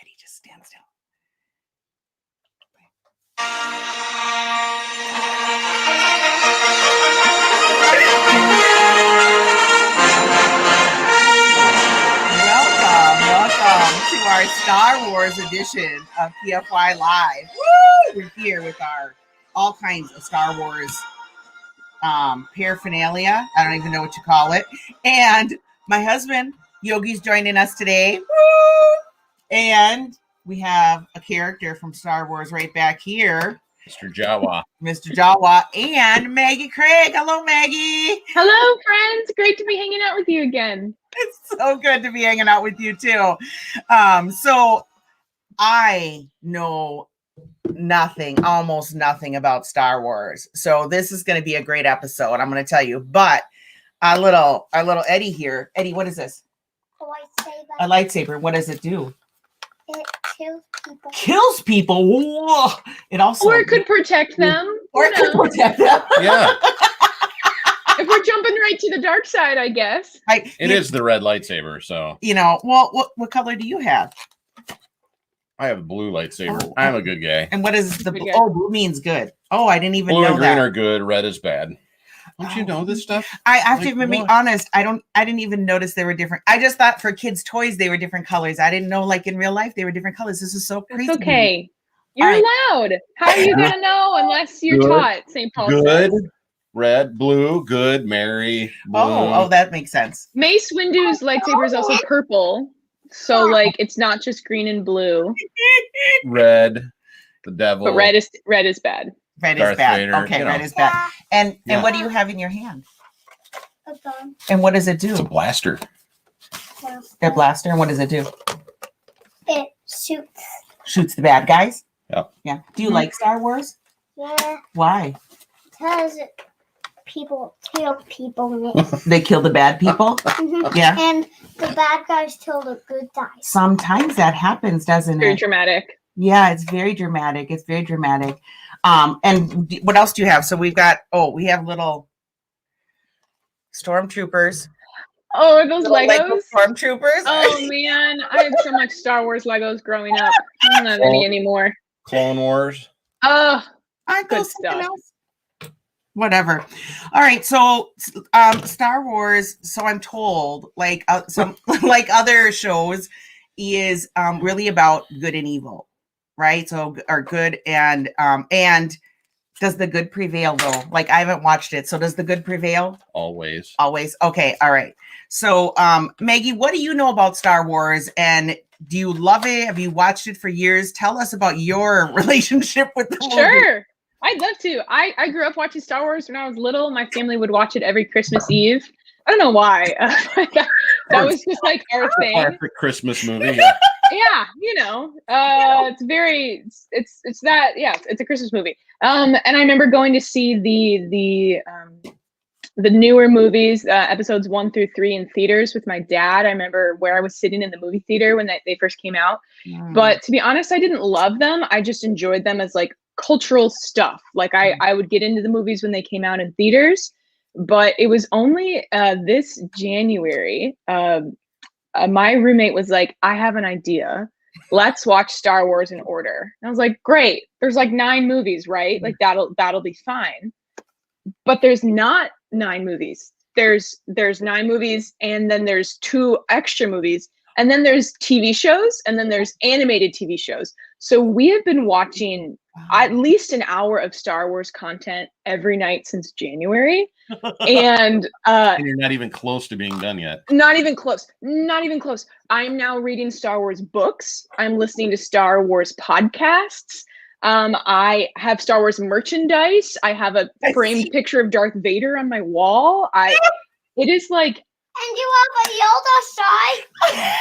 Eddie, just stand still. Welcome to our Star Wars edition of PFY Live. Woo! We're here with our all kinds of Star Wars paraphernalia. I don't even know what you call it. And my husband, Yogi's joining us today. Woo! And we have a character from Star Wars right back here. Mr. Jawa. Mr. Jawa and Maggie Craig. Hello, Maggie. Hello, friends. Great to be hanging out with you again. It's so good to be hanging out with you too. So I know almost nothing about Star Wars. So this is going to be a great episode. I'm going to tell you. But our little Eddie here. Eddie, what is this? A lightsaber. A lightsaber. What does it do? It kills people. Kills people. Whoa. It also. Or it could protect them. Or it could protect them. Yeah. If we're jumping right to the dark side, I guess. It is the red lightsaber, so. Well, what color do you have? I have a blue lightsaber. Oh. I'm a good guy. And what is the Good blue? guy. Oh, blue means good. Oh, I didn't even Blue know and green that. are good. Red is bad. Don't you know this stuff? I have to Like even be what? honest. I didn't even notice they were different. I just thought for kids' toys they were different colors. I didn't know like in real life they were different colors. This is so crazy. It's okay. You're All allowed. How are you going to know unless you're Good. taught, St. Paul Good. says. Red, blue, good, Mary, blue. Oh, that makes sense. Mace Windu's lightsaber is also purple. So, like, it's not just green and blue. Red, the devil. But red is bad. Red Darth is bad. Vader, Okay, you red know. is bad. And Yeah. what do you have in your hand? A gun. And what does it It's a do? blaster. A blaster. And what does it do? It shoots. Shoots the bad guys. Yep. Yeah. Do you like Star Wars? Yeah, Why? because people kill people in it. They kill the bad people. Mhm. Yeah. And the bad guys kill the good guys. Sometimes that happens, doesn't Very it? dramatic. Yeah, it's very dramatic. It's very dramatic. And what else do you have? So we have little stormtroopers. Oh, are those Little Lego Legos? stormtroopers. Oh, man. I had so much Star Wars Legos growing up. I don't have any anymore. Clone Wars. Oh, Aren't good those something stuff. else? Whatever. All right. So Star Wars, so I'm told, like some like other shows, is really about good and evil, right? So or good and does the good prevail though? Like I haven't watched it. So does the good prevail? Always. Always. Okay. All right. So Maggie, what do you know about Star Wars, and do you love it? Have you watched it for years? Tell us about your relationship with the movie. sure. I'd love to. I grew up watching Star Wars when I was little. My family would watch it every Christmas Eve. I don't know why. That was just like our thing. Our Christmas movie. Yeah. Yeah, it's a Christmas movie. And I remember going to see the newer movies, episodes 1 through 3 in theaters with my dad. I remember where I was sitting in the movie theater when they first came out. But to be honest, I didn't love them. I just enjoyed them as like cultural stuff. Like I would get into the movies when they came out in theaters, but it was only this January. My roommate was like, I have an idea. Let's watch Star Wars in order. And I was like, great. There's like 9 movies, right? Like that'll be fine. But there's not 9 movies. There's 9 movies, and then there's 2 extra movies, and then there's TV shows, and then there's animated TV shows. So we have been watching at least an hour of Star Wars content every night since January. And And you're not even close to being done yet. not even close. Not even close. I'm now reading Star Wars books. I'm listening to Star Wars podcasts. I have Star Wars merchandise. I have a framed picture of Darth Vader on my wall. It is like, And you have a Yoda side.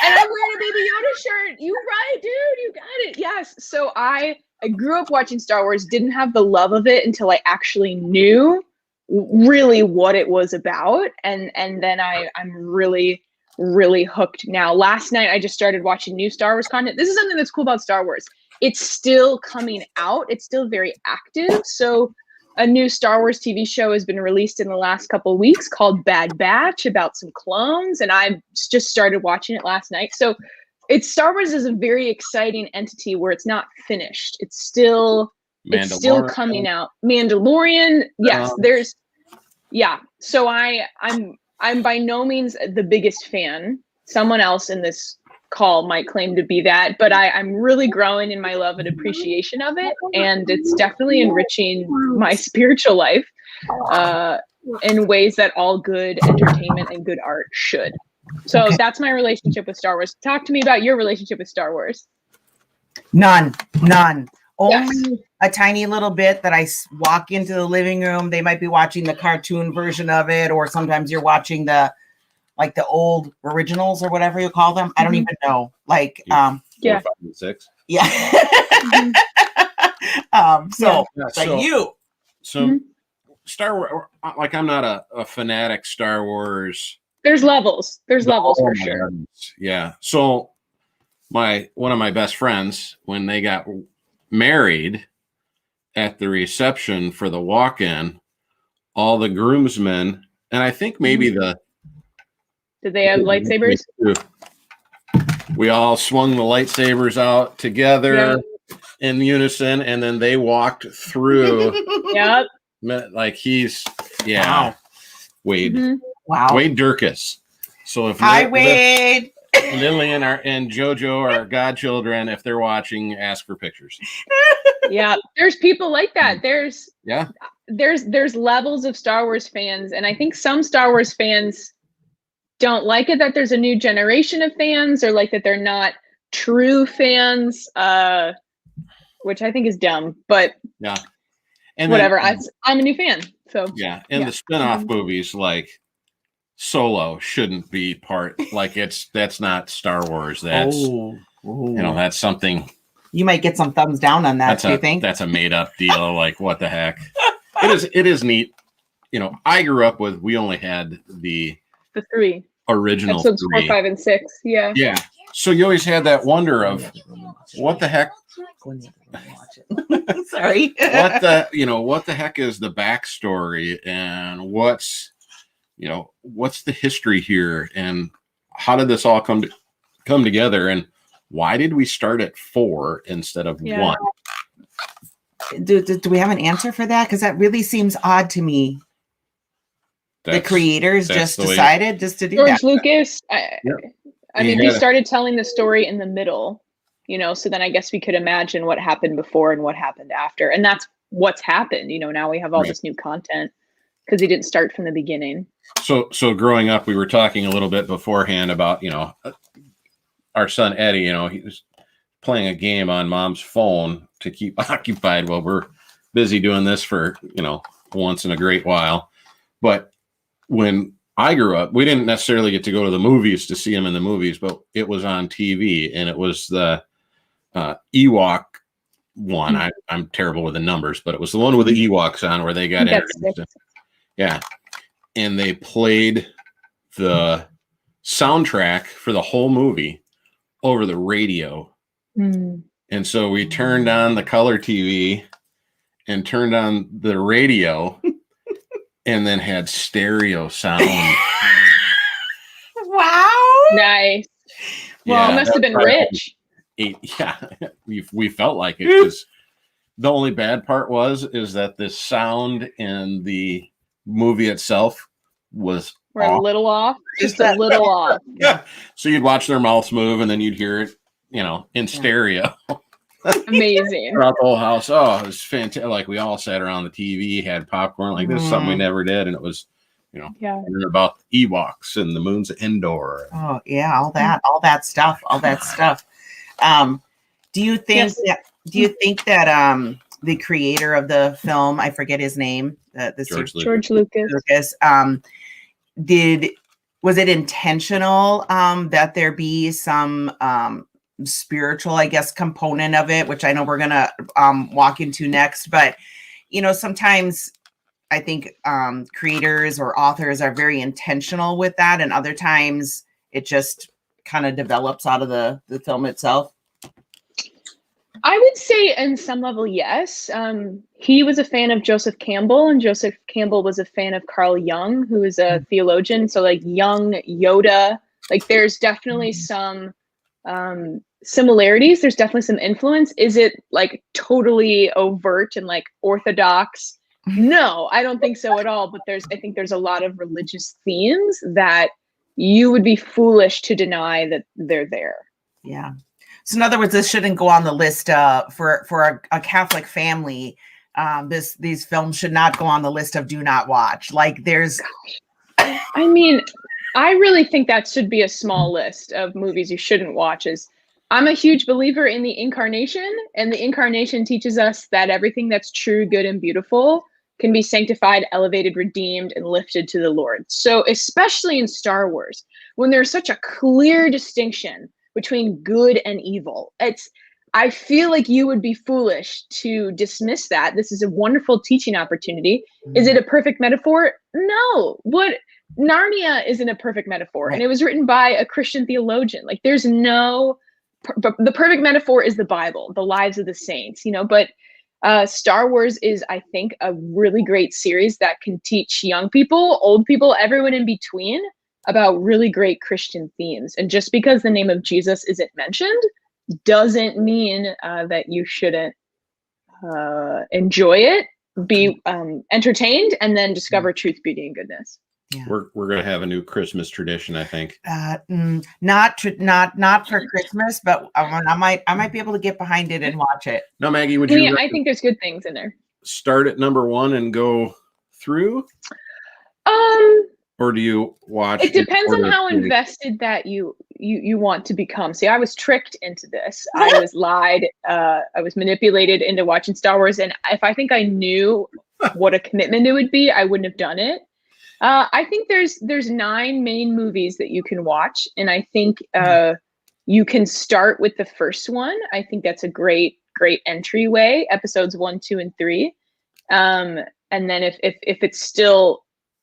and I'm wearing a Baby Yoda shirt. You right, dude. You got it. Yes. So I grew up watching Star Wars, didn't have the love of it until I actually knew really what it was about. And then I'm really, really hooked now. Last night, I just started watching new Star Wars content. This is something that's cool about Star Wars. It's still coming out. It's still very active. So a new Star Wars TV show has been released in the last couple of weeks called Bad Batch about some clones. And I just started watching it last night. So Star Wars is a very exciting entity where it's not finished. It's still coming out. Mandalorian, yes, So I'm by no means the biggest fan. Someone else in this call might claim to be that, but I'm really growing in my love and appreciation of it, and it's definitely enriching my spiritual life in ways that all good entertainment and good art should. So that's my relationship with Star Wars. Talk to me about your relationship with Star Wars. None. Only a tiny little bit that I walk into the living room. They might be watching the cartoon version of it, or sometimes you're watching the old originals or whatever you call them. I don't even know. 4, 5, and 6. Yeah. So Star Wars, like, I'm not a fanatic Star Wars. There's levels for sure. Goodness. Yeah. So one of my best friends, when they got married at the reception for the walk-in, all the groomsmen, and I think maybe did they have lightsabers? We all swung the lightsabers out together in unison, and then they walked through. Yep. Like Wow. Wade. Mm-hmm. Wow. Wade Durkis. So if Hi, Wade. Lillian and JoJo are godchildren, if they're watching, ask for pictures. Yeah, there's people like that. There's Yeah. There's levels of Star Wars fans, and I think some Star Wars fans don't like it that there's a new generation of fans, or like that they're not true fans, which I think is dumb. But yeah, and whatever. I'm a new fan, so yeah. And the spin-off movies like Solo shouldn't be part. Like that's not Star Wars. That's that's something. You might get some thumbs down on that. Do you think that's a made-up deal? Like, what the heck? It is neat. I grew up with. We only had the 3 original episodes 3. 4, 5, and 6. Yeah. Yeah. So you always had that wonder of what the heck. Sorry. What the heck is the backstory, and what's the history here, and how did this all come together, and why did we start at 4 instead of 1? Do we have an answer for that? Because that really seems odd to me. The creators just decided to do George that. Lucas. I mean, he started telling the story in the middle, so then I guess we could imagine what happened before and what happened after. And that's what's happened. Now we have all this new content because he didn't start from the beginning. So growing up, we were talking a little bit beforehand about, our son Eddie, he was playing a game on mom's phone to keep occupied while we're busy doing this for, once in a great while. But when I grew up, we didn't necessarily get to go to the movies to see him in the movies, but it was on TV, and it was the Ewok one. I'm terrible with the numbers, but it was the one with the Ewoks on where they got introduced. Yeah. And they played the soundtrack for the whole movie over the radio. And so we turned on the color TV and turned on the radio and then had stereo sound. Wow. Nice. Well, it must have been rich. We felt like it, because the only bad part is that the sound in the movie itself was a little off, just a little off. Yeah. So you'd watch their mouths move, and then you'd hear it, in stereo. Amazing. Throughout the whole house. Oh, it was fantastic. Like, we all sat around the TV, had popcorn. Like, this is something we never did, and it was, about Ewoks and the moons of Endor. Oh yeah, all that stuff. Do you think that the creator of the film, I forget his name, George Lucas. Was it intentional that there be some spiritual, I guess, component of it, which I know we're gonna walk into next, but sometimes I think creators or authors are very intentional with that, and other times it just kind of develops out of the film itself. I would say in some level, yes. He was a fan of Joseph Campbell, and Joseph Campbell was a fan of Carl Jung, who is a theologian. So like Jung, Yoda, like there's definitely some similarities. There's definitely some influence. Is it like totally overt and like orthodox? No, I don't think so at all. But I think there's a lot of religious themes that you would be foolish to deny that they're there. Yeah. So in other words, this shouldn't go on the list for a Catholic family. These films should not go on the list of do not watch. Like there's, I mean, I really think that should be a small list of movies you shouldn't watch. I'm a huge believer in the incarnation, and the incarnation teaches us that everything that's true, good, and beautiful can be sanctified, elevated, redeemed, and lifted to the Lord. So especially in Star Wars, when there's such a clear distinction between good and evil, I feel like you would be foolish to dismiss that. This is a wonderful teaching opportunity. Is it a perfect metaphor? No. Narnia isn't a perfect metaphor, and it was written by a Christian theologian. Like there's no, the perfect metaphor is the Bible, the lives of the saints, but Star Wars is, I think, a really great series that can teach young people, old people, everyone in between about really great Christian themes. And just because the name of Jesus isn't mentioned doesn't mean that you shouldn't enjoy it, be entertained, and then discover truth, beauty, and goodness. Yeah. We're gonna have a new Christmas tradition, I think. Not for Christmas, but I might be able to get behind it and watch it. No, Maggie, I think there's good things in there. Start at number 1 and go through? Or do you watch? It depends on how invested that you want to become. See, I was tricked into this. I was lied. I was manipulated into watching Star Wars, and if I think I knew what a commitment it would be, I wouldn't have done it. I think there's 9 main movies that you can watch, and I think you can start with the first one. I think that's a great entryway. Episodes 1, 2, and 3, and then if it still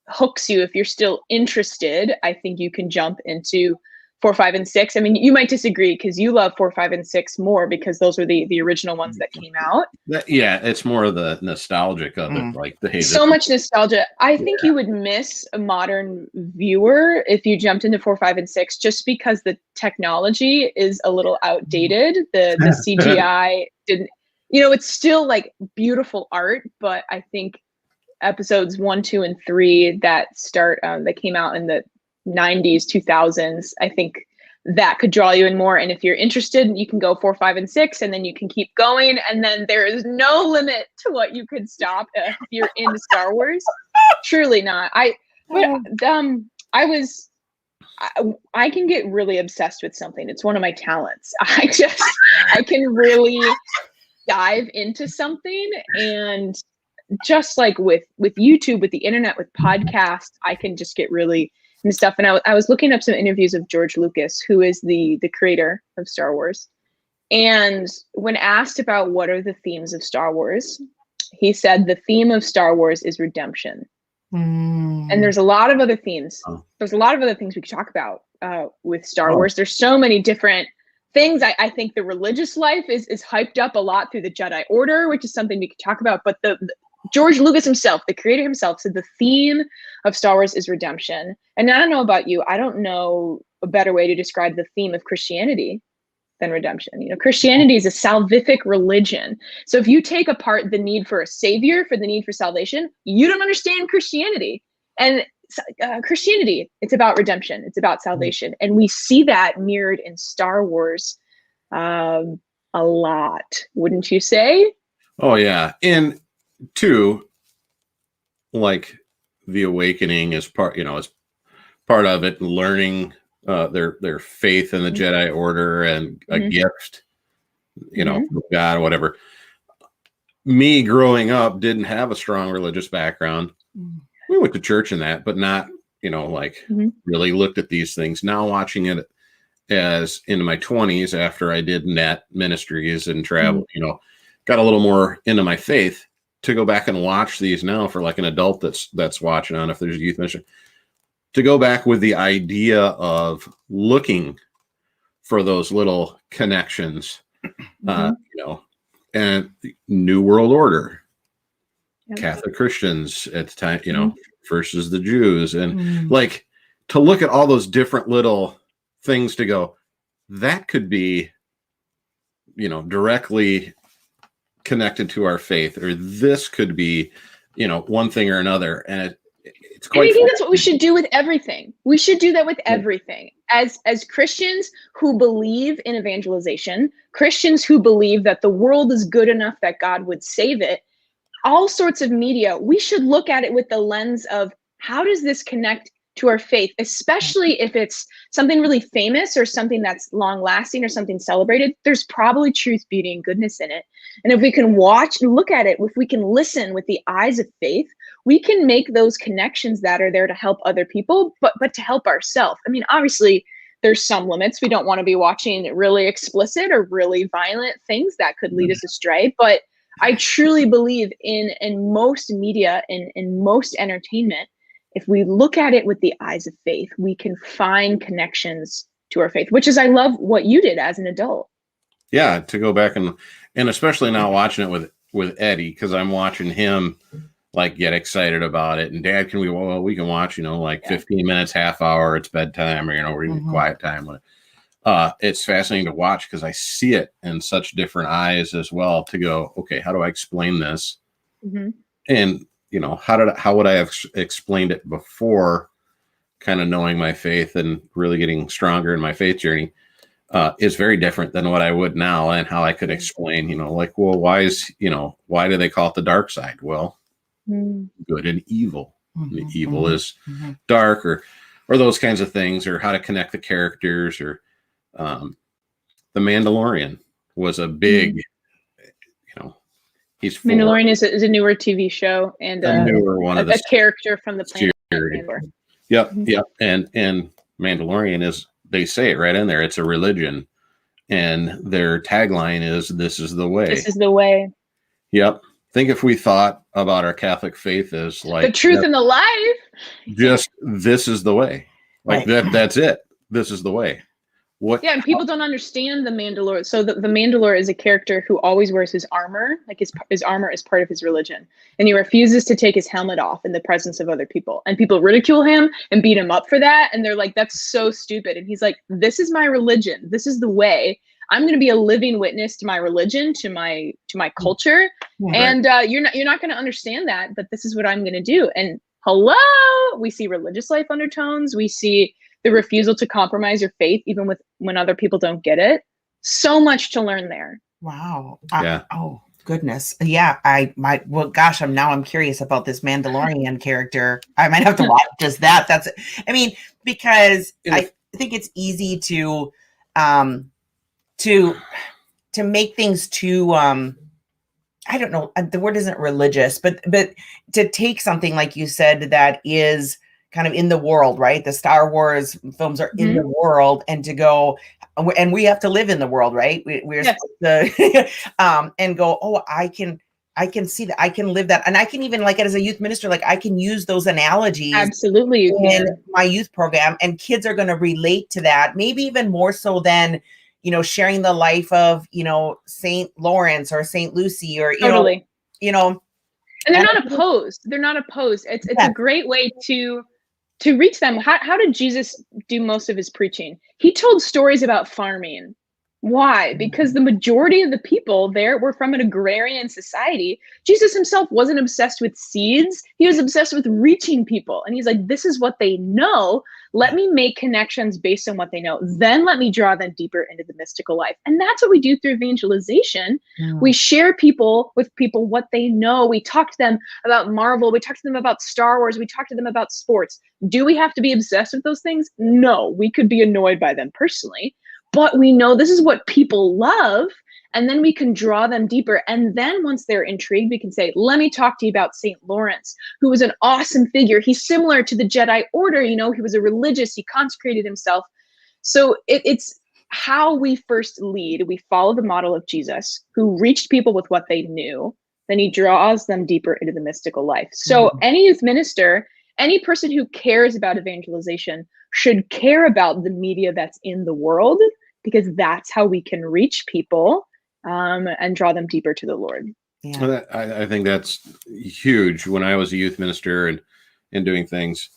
hooks you, if you're still interested, I think you can jump into 4, 5, and 6. I mean, you might disagree because you love 4, 5, and 6 more because those were the original ones that came out. It's more of the nostalgic of it, like so much nostalgia. I think you would miss a modern viewer if you jumped into 4, 5, and 6, just because the technology is a little outdated. The CGI didn't, it's still like beautiful art, but I think episodes 1, 2, and 3 that came out in the 90s, 2000s, I think that could draw you in more. And if you're interested, you can go 4, 5, and 6, and then you can keep going. And then there is no limit to what you could stop if you're into Star Wars. Truly not. I can get really obsessed with something. It's one of my talents. I can really dive into something, and just like with YouTube, with the internet, with podcasts, I can just get really into stuff. And I was looking up some interviews of George Lucas, who is the creator of Star Wars. And when asked about what are the themes of Star Wars, he said the theme of Star Wars is redemption. And there's a lot of other themes. There's a lot of other things we could talk about with Star Wars. There's so many different things. I think the religious life is hyped up a lot through the Jedi Order, which is something we could talk about. But the George Lucas himself, the creator himself, said the theme of Star Wars is redemption. And I don't know about you, I don't know a better way to describe the theme of Christianity than redemption. Christianity is a salvific religion. So if you take apart the need for a savior, for the need for salvation, you don't understand Christianity. And Christianity, it's about redemption. It's about salvation. And we see that mirrored in Star Wars a lot, wouldn't you say? Oh, yeah. And 2, like the awakening is part of it, learning their faith in the Jedi Order and a gift, from God or whatever. Me growing up didn't have a strong religious background. We went to church and that, but not, really looked at these things. Now watching it as into my 20s after I did net ministries and travel, got a little more into my faith. To go back and watch these now for like an adult that's watching on, if there's a youth ministry, to go back with the idea of looking for those little connections, and New World Order, Catholic Christians at the time, versus the Jews, and like to look at all those different little things to go, that could be, directly connected to our faith, or this could be, one thing or another. And it's And I quite think that's what we should do with everything. We should do that with everything. As Christians who believe in evangelization, Christians who believe that the world is good enough that God would save it, all sorts of media, we should look at it with the lens of how does this connect to our faith, especially if it's something really famous or something that's long lasting or something celebrated. There's probably truth, beauty, and goodness in it. And if we can watch and look at it, if we can listen with the eyes of faith, we can make those connections that are there to help other people, but to help ourselves. I mean, obviously, there's some limits. We don't want to be watching really explicit or really violent things that could lead us astray. But I truly believe in most media, in most entertainment, if we look at it with the eyes of faith, we can find connections to our faith, which is, I love what you did as an adult. Yeah, to go back and especially now watching it with Eddie, because I'm watching him like get excited about it. And Dad, can we can watch, 15 minutes, half hour, it's bedtime, or, we're in quiet time. It's fascinating to watch because I see it in such different eyes as well, to go, okay, how do I explain this? And, how would I have explained it before kind of knowing my faith and really getting stronger in my faith journey? Is very different than what I would now, and how I could explain, why do they call it the dark side? Well, good and evil. The evil is dark, or those kinds of things, or how to connect the characters, or the Mandalorian was a big, he's Mandalorian is a newer TV show, and a newer one of the character from the planet Mandalore. Yep. And Mandalorian is, they say it right in there, it's a religion, and their tagline is, "This is the way." This is the way. Yep. Think if we thought about our Catholic faith as like the truth and the life, just this is the way, like that's it. This is the way. What? Yeah, and people don't understand the Mandalore. So the Mandalore is a character who always wears his armor, like his armor is part of his religion, and he refuses to take his helmet off in the presence of other people. And people ridicule him and beat him up for that, and they're like, "That's so stupid." And he's like, "This is my religion. This is the way. I'm going to be a living witness to my religion, to my culture, and you're not going to understand that, but this is what I'm going to do." And hello, we see religious life undertones. We see the refusal to compromise your faith, even when other people don't get it. So much to learn there. Wow. Yeah. Oh goodness. Yeah. I'm curious about this Mandalorian character. I might have to watch just that. Because I think it's easy to make things too, I don't know, the word isn't religious, but to take something like you said that is kind of in the world, right? The Star Wars films are in the world, and to go, and we have to live in the world, right? We're supposed to, and go, oh, I can see that, I can live that, and I can even, like, as a youth minister, like, I can use those analogies. Absolutely, you can. In my youth program, and kids are going to relate to that, maybe even more so than sharing the life of Saint Lawrence or Saint Lucy, or totally. And they're not opposed. They're not opposed. It's a great way to reach them. How did Jesus do most of his preaching? He told stories about farming. Why? Because the majority of the people there were from an agrarian society. Jesus himself wasn't obsessed with seeds. He was obsessed with reaching people. And he's like, this is what they know. Let me make connections based on what they know. Then let me draw them deeper into the mystical life. And that's what we do through evangelization. We share with people what they know. We talk to them about Marvel. We talk to them about Star Wars. We talk to them about sports. Do we have to be obsessed with those things? No, we could be annoyed by them personally. But we know this is what people love, and then we can draw them deeper. And then once they're intrigued, we can say, let me talk to you about St. Lawrence, who was an awesome figure. He's similar to the Jedi Order. He was a religious, he consecrated himself. So it's how we first lead. We follow the model of Jesus, who reached people with what they knew. Then he draws them deeper into the mystical life. So any youth minister, any person who cares about evangelization should care about the media that's in the world, because that's how we can reach people and draw them deeper to the Lord. Yeah. Well, I think that's huge. When I was a youth minister and doing things,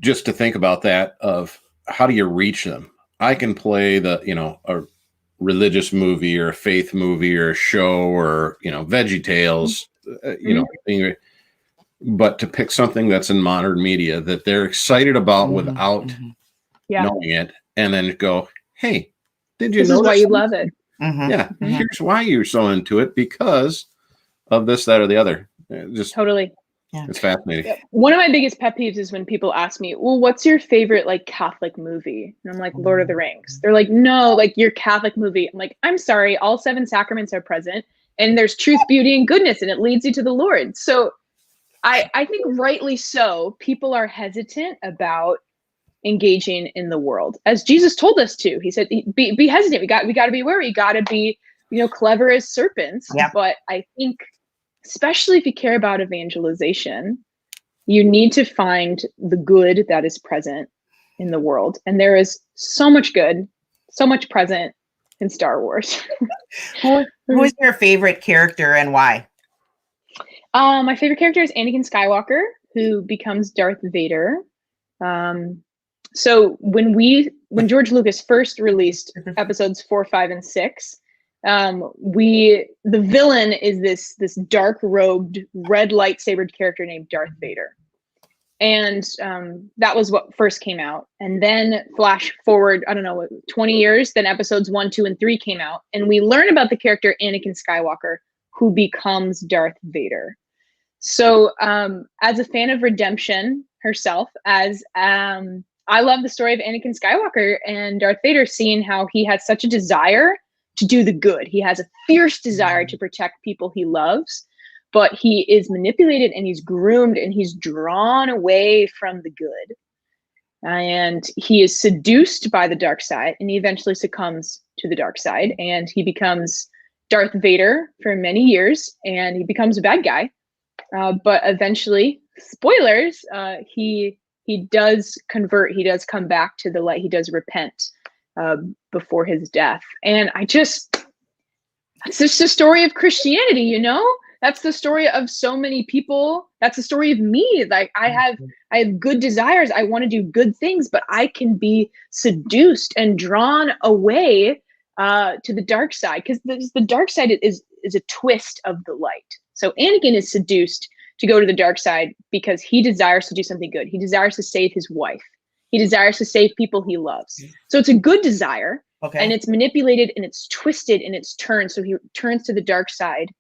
just to think about that, of how do you reach them? I can play a religious movie or a faith movie or a show or, Veggie Tales, but to pick something that's in modern media that they're excited about without knowing it, and then go, hey, did you know this is why you love it? Yeah, here's why you're so into it, because of this, that, or the other. Just totally. Yeah. It's fascinating. One of my biggest pet peeves is when people ask me, well, what's your favorite like Catholic movie? And I'm like, Lord of the Rings. They're like, no, like your Catholic movie. I'm like, I'm sorry, all 7 sacraments are present, and there's truth, beauty, and goodness, and it leads you to the Lord. So I think rightly so, people are hesitant about engaging in the world, as Jesus told us to. He said, be hesitant. We got to be wary. We got to be, clever as serpents. Yep. But I think, especially if you care about evangelization, you need to find the good that is present in the world. And there is so much good, so much present in Star Wars. Who is your favorite character and why? My favorite character is Anakin Skywalker, who becomes Darth Vader. So when George Lucas first released episodes 4, 5, and 6, the villain is this dark robed, red lightsabered character named Darth Vader. And that was what first came out. And then flash forward, 20 years, then episodes 1, 2, and 3 came out. And we learn about the character Anakin Skywalker, who becomes Darth Vader. So as a fan of redemption herself, I love the story of Anakin Skywalker and Darth Vader, seeing how he has such a desire to do the good. He has a fierce desire to protect people he loves, but he is manipulated and he's groomed and he's drawn away from the good. And he is seduced by the dark side, and he eventually succumbs to the dark side, and he becomes Darth Vader for many years, and he becomes a bad guy. But eventually, spoilers, he does convert. He does come back to the light. He does repent before his death. And that's just the story of Christianity, That's the story of so many people. That's the story of me. Like I have good desires. I want to do good things, but I can be seduced and drawn away to the dark side, because the dark side is a twist of the light. So Anakin is seduced to go to the dark side because he desires to do something good. He desires to save his wife. He desires to save people he loves. So it's a good desire, and it's manipulated and it's twisted and it's turned. So he turns to the dark side.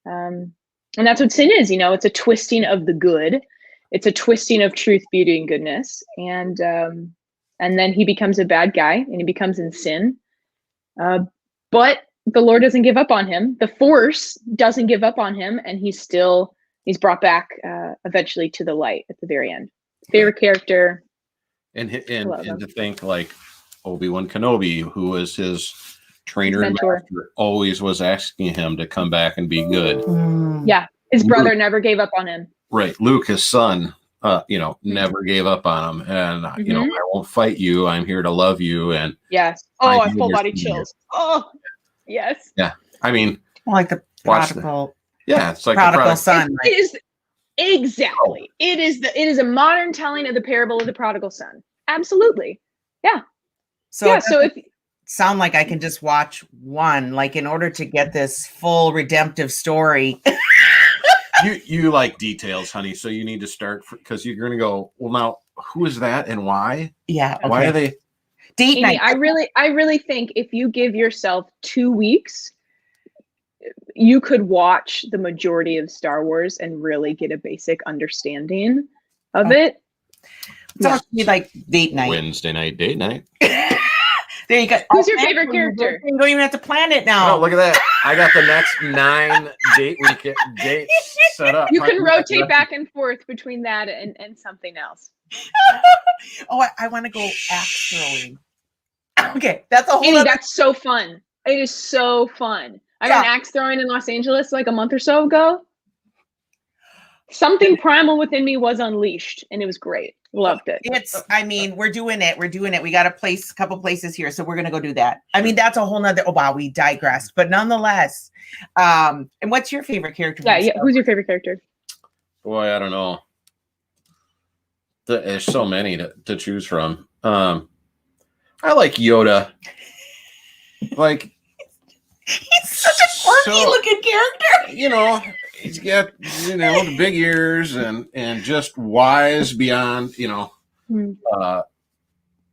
And that's what sin is, it's a twisting of the good. It's a twisting of truth, beauty, and goodness. And then he becomes a bad guy and he becomes in sin. But the Lord doesn't give up on him. The Force doesn't give up on him. And he's brought back eventually to the light at the very end. Favorite character. And to think like Obi-Wan Kenobi, who was his trainer and master, always was asking him to come back and be good. Yeah. His brother never gave up on him. Right. Luke, his son, never gave up on him. And, I won't fight you. I'm here to love you. And yes. Oh, I have full body chills. Oh, yes. Yeah. I mean, like the prodigal. Yeah. It's like prodigal son. It is exactly. It is a modern telling of the parable of the prodigal son. Absolutely. Yeah. So if sound like I can just watch one, like in order to get this full redemptive story. You like details, honey. So you need to start because you're going to go, well, now who is that and why? Yeah. Okay. Why are they date night? I really think if you give yourself 2 weeks, you could watch the majority of Star Wars and really get a basic understanding of it. It's like date night. Wednesday night, date night. There you go. Who's your favorite character? You don't even have to plan it now. Oh, look at that. I got the next 9 dates set up. You can rotate back and forth between that and something else. I want to go axe throwing. Okay, that's a whole that's so fun. It is so fun. I went axe throwing in Los Angeles like a month or so ago. Something primal within me was unleashed, and it was great. Loved it. We're doing it. We got a couple places here, so we're going to go do that. I mean, that's a whole nother, we digressed, but nonetheless. And what's your favorite character? Yeah. Who's your favorite character? Boy, I don't know. There's so many to choose from. I like Yoda. Like, He's such a quirky looking character. you know, he's got, you know, the big ears and just wise beyond, you know,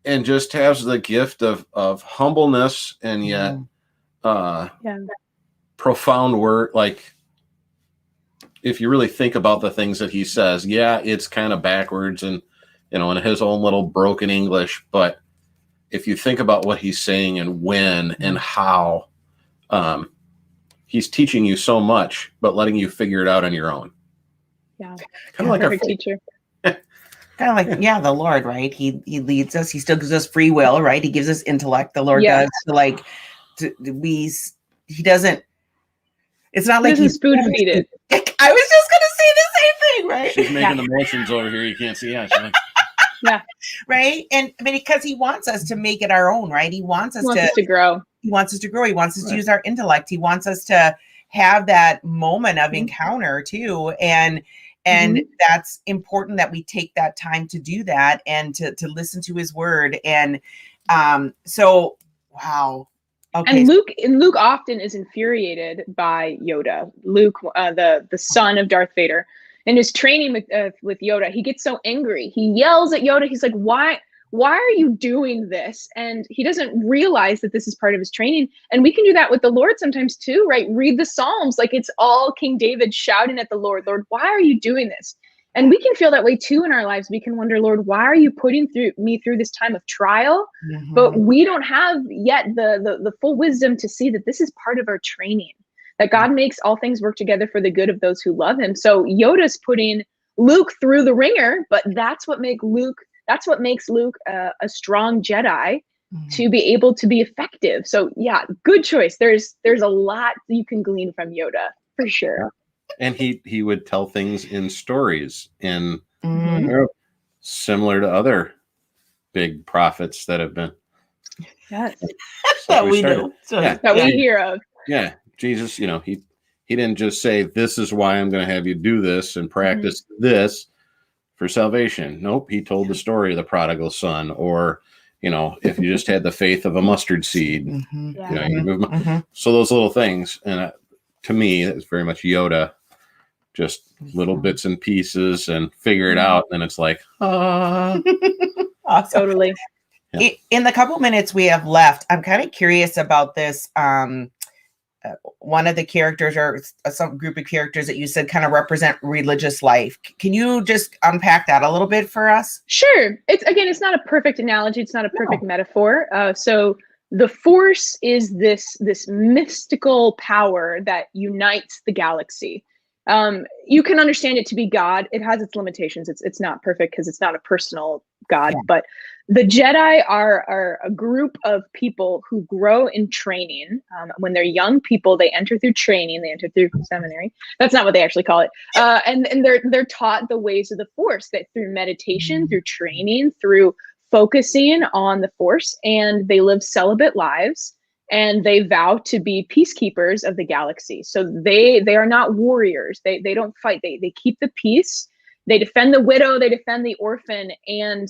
and just has the gift of humbleness and yet profound word. Like, if you really think about the things that he says, yeah, it's kind of backwards and, you know, in his own little broken English, but if you think about what he's saying and when and how, he's teaching you so much, but letting you figure it out on your own. Yeah. Kind of like our teacher. Kind of like, the Lord, right? He leads us. He still gives us free will, right? He gives us intellect. The Lord does. He doesn't. It's not like he's spoon feed it. I was just gonna say the same thing, right? She's making the motions over here. You can't see us. Yeah. Right. And because he wants us to make it our own, right? He wants us to grow. He wants us to grow. He wants us to use our intellect. He wants us to have that moment of encounter too. And that's important that we take that time to do that and to listen to his word. And so, wow. Okay. And Luke often is infuriated by Yoda. Luke, the son of Darth Vader, in his training with Yoda, he gets so angry. He yells at Yoda. He's like, why are you doing this? And he doesn't realize that this is part of his training. And we can do that with the Lord sometimes too, right? Read the Psalms. Like, it's all King David shouting at the Lord, Lord, why are you doing this? And we can feel that way too in our lives. We can wonder, Lord, why are you putting me through this time of trial? But we don't have yet the full wisdom to see that this is part of our training, that God makes all things work together for the good of those who love him. So Yoda's putting Luke through the ringer, but that's what makes Luke a strong Jedi to be able to be effective. So yeah, good choice. There's a lot you can glean from Yoda for sure. And he would tell things in stories and similar to other big prophets that have been that we know. That we hear of. Yeah. Jesus, you know, he didn't just say, this is why I'm going to have you do this and practice this for salvation. Nope. He told the story of the prodigal son, or, you know, if you just had the faith of a mustard seed, you know, you move so those little things. And to me, it's very much Yoda, just little bits and pieces and figure it out. And it's like, awesome. Totally. Yeah. In the couple minutes we have left, I'm kind of curious about this. One of the characters or some group of characters that you said kind of represent religious life. Can you just unpack that a little bit for us? Sure. It's not a perfect analogy. It's not a perfect metaphor. So the Force is this mystical power that unites the galaxy. You can understand it to be God. It has its limitations. It's not perfect because it's not a personal God, but the Jedi are a group of people who grow in training. When they're young people, they enter through training. They enter through seminary. That's not what they actually call it. And they're taught the ways of the Force, that through meditation, through training, through focusing on the Force, and they live celibate lives. And they vow to be peacekeepers of the galaxy. So they are not warriors. They don't fight. They keep the peace. They defend the widow. They defend the orphan. And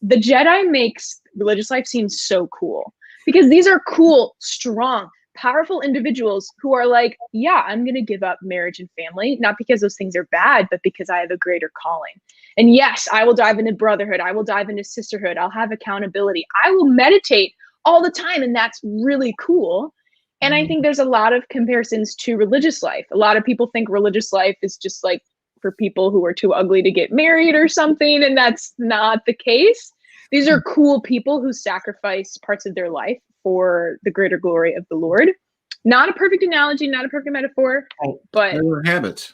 the Jedi makes religious life seem so cool, because these are cool, strong, powerful individuals who are like, yeah, I'm going to give up marriage and family, not because those things are bad, but because I have a greater calling. And yes, I will dive into brotherhood. I will dive into sisterhood. I'll have accountability. I will meditate all the time. And that's really cool. And I think there's a lot of comparisons to religious life. A lot of people think religious life is just like for people who are too ugly to get married or something. And that's not the case. These are cool people who sacrifice parts of their life for the greater glory of the Lord. Not a perfect analogy, not a perfect metaphor, but they were habits.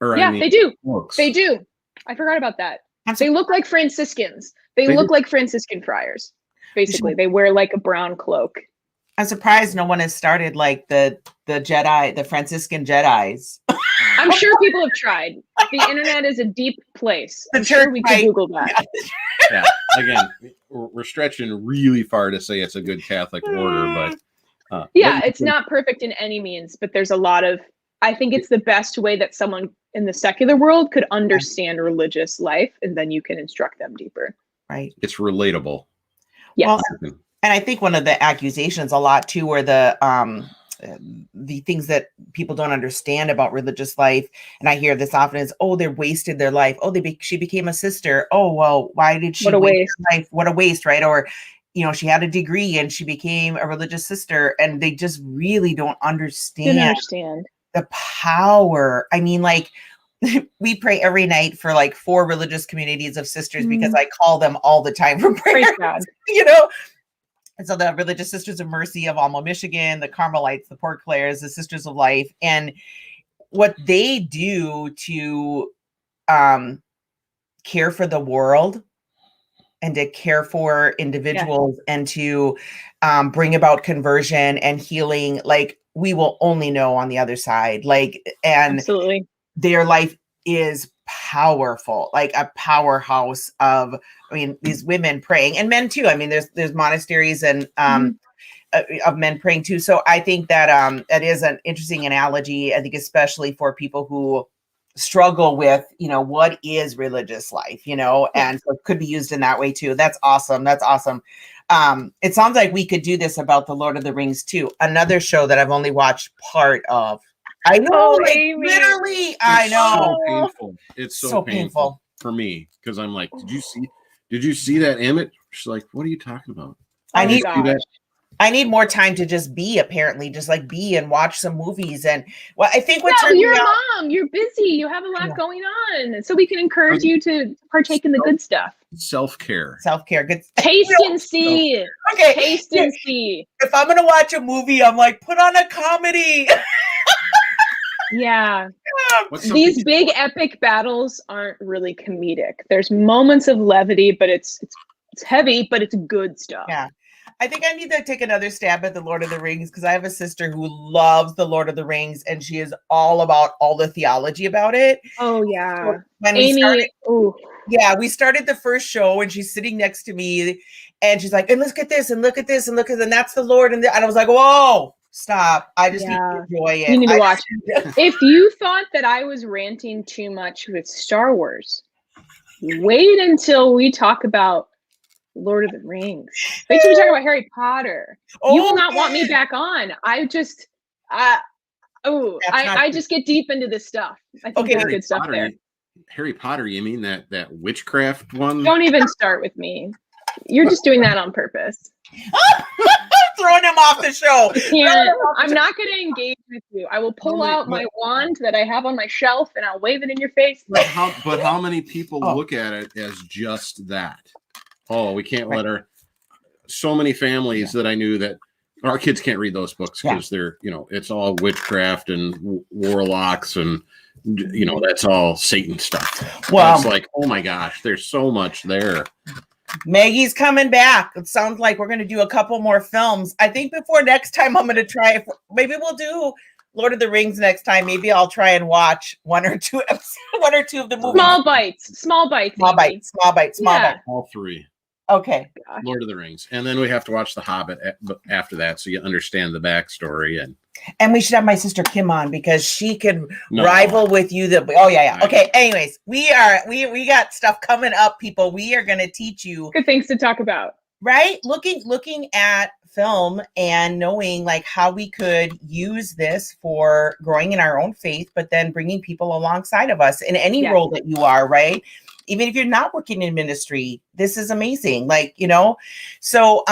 They do. Books. They do. I forgot about that. They look like Franciscans. They look like Franciscan friars. Basically, they wear like a brown cloak. I'm surprised no one has started like the Jedi, the Franciscan Jedis. I'm sure people have tried. The internet is a deep place. I'm sure we could Google that. Yeah. Again, we're stretching really far to say it's a good Catholic order, but it's not perfect in any means. But there's a lot of. I think it's the best way that someone in the secular world could understand religious life, and then you can instruct them deeper. Right. It's relatable. Yes. Well, and I think one of the accusations a lot too were the things that people don't understand about religious life, and I hear this often is, oh, they wasted their life. Oh, she became a sister. Oh, well, why did she What a waste waste. her life? What a waste, right? Or, she had a degree and she became a religious sister, and they just really don't understand the power. I mean, like, we pray every night for like 4 religious communities of sisters because I call them all the time for prayer. Praise God. And so the Religious Sisters of Mercy of Alma, Michigan, the Carmelites, the Port Clares, the Sisters of Life, and what they do to care for the world and to care for individuals and to bring about conversion and healing, like, we will only know on the other side. Like, and absolutely, their life is powerful, like a powerhouse of, I mean, these women praying, and men too. I mean, there's monasteries and of men praying too. So I think that that is an interesting analogy. I think especially for people who struggle with, what is religious life, and so it could be used in that way too. That's awesome. That's awesome. It sounds like we could do this about the Lord of the Rings too. Another show that I've only watched part of. I know, literally, I know. So painful. It's so painful for me because I'm like, did you see that image? She's like, what are you talking about? I need more time to just be, apparently, just like be and watch some movies. And well, I think you're a mom, you're busy, you have a lot going on, so we can encourage you to partake in the good stuff. Self-care, good. Taste and see. Okay, taste and see. If I'm gonna watch a movie, I'm like, put on a comedy. Yeah. These big epic battles aren't really comedic. There's moments of levity, but it's heavy, but it's good stuff. Yeah. I think I need to take another stab at the Lord of the Rings because I have a sister who loves the Lord of the Rings and she is all about all the theology about it. Oh yeah. So when we started the first show and she's sitting next to me and she's like, and look at this and look at this and look at this, and that's the Lord. And I was like, whoa, stop. I just need to enjoy it. You need to watch it. If you thought that I was ranting too much with Star Wars, wait until we talk about Lord of the Rings. Wait till we talk about Harry Potter. You will not want me back on. I just just get deep into this stuff. I think there's good stuff there. Harry Potter, you mean that witchcraft one? Don't even start with me. You're just doing that on purpose. Throwing him off the show. Yeah, I'm not going to engage with you. I will pull out my wand that I have on my shelf and I'll wave it in your face. But how many people look at it as just that? Oh, we can't let our. So many families that I knew that our kids can't read those books because they're, it's all witchcraft and warlocks and, that's all Satan stuff. Well, it's like, oh my gosh, there's so much there. Maggie's coming back. It sounds like we're going to do a couple more films. I think before next time, I'm going to try. Maybe we'll do Lord of the Rings next time. Maybe I'll try and watch one or two of the movies. Small bites. All 3. Okay. Lord of the Rings. And then we have to watch The Hobbit after that so you understand the backstory. And we should have my sister Kim on because she could rival with you. Okay. Anyways, we got stuff coming up, people. We are going to teach you good things to talk about. Right? Looking at film and knowing like how we could use this for growing in our own faith, but then bringing people alongside of us in any role that you are, right? Even if you're not working in ministry, this is amazing. Like, so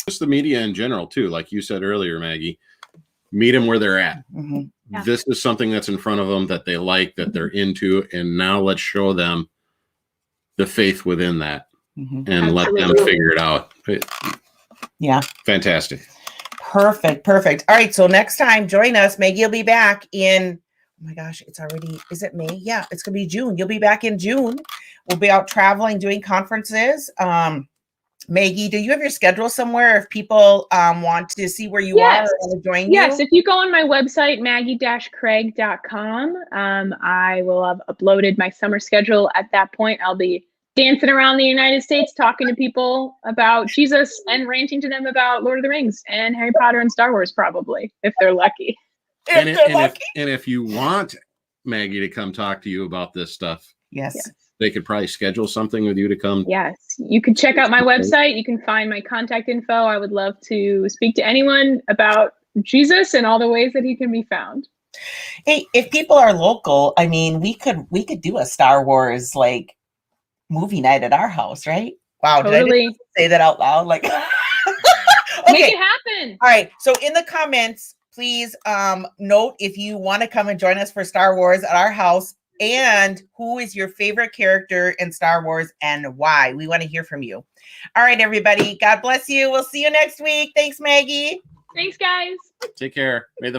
just the media in general too. Like you said earlier, Maggie, meet them where they're at. Mm-hmm. Yeah. This is something that's in front of them that they like, that they're into. And now let's show them the faith within that and let them figure it out. Yeah. Fantastic. Perfect. All right. So next time, join us. Maggie will be back in, oh my gosh, is it May? Yeah, it's going to be June. You'll be back in June. We'll be out traveling, doing conferences. Maggie, do you have your schedule somewhere if people want to see where you are or want to join you? Yes, if you go on my website, maggie-craig.com, I will have uploaded my summer schedule. At that point, I'll be dancing around the United States, talking to people about Jesus and ranting to them about Lord of the Rings and Harry Potter and Star Wars, probably, if they're lucky. And if you want Maggie to come talk to you about this stuff, yes, they could probably schedule something with you to come. Yes, you can check out my website. You can find my contact info. I would love to speak to anyone about Jesus and all the ways that he can be found. Hey, if people are local, I mean, we could do a Star Wars like movie night at our house, right? Wow, did I Totally. just say that out loud? Like, Make okay. it happen. All right. So in the comments, please note if you want to come and join us for Star Wars at our house, and who is your favorite character in Star Wars and why. We want to hear from you. All right, everybody. God bless you. We'll see you next week. Thanks, Maggie. Thanks, guys. Take care. May the